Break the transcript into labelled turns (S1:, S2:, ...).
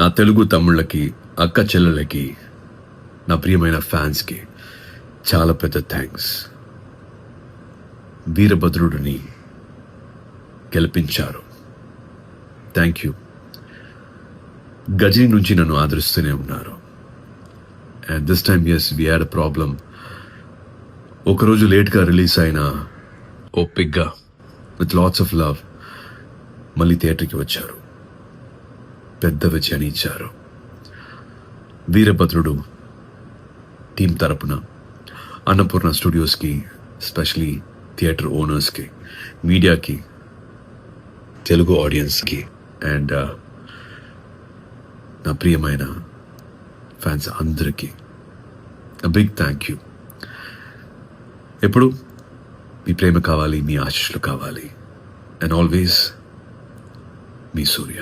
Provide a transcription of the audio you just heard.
S1: నా తెలుగు తమ్ముళ్ళకి, అక్క చెల్లెళ్ళకి, నా ప్రియమైన ఫ్యాన్స్కి చాలా పెద్ద థ్యాంక్స్. వీరభద్రుడిని గెలిపించారు. Thank you. గజనీ నుంచి నన్ను ఆదరిస్తూనే ఉన్నారు. And this time as we had a problem. ఒకరోజు లేట్గా రిలీజ్ అయిన ఓపిక్గా విత్ లాట్స్ ఆఫ్ లవ్ మళ్ళీ థియేటర్కి వచ్చారు. పెద్ద విజయాన్ని ఇచ్చారు. వీరభద్రుడు టీం తరపున అన్నపూర్ణ స్టూడియోస్కి, స్పెషలీ థియేటర్ ఓనర్స్కి, మీడియాకి, తెలుగు ఆడియన్స్కి అండ్ నా ప్రియమైన ఫ్యాన్స్ అందరికీ బిగ్ థ్యాంక్ యూ. ఎప్పుడు మీ ప్రేమ కావాలి, మీ ఆశీస్సులు కావాలి. And always me Surya.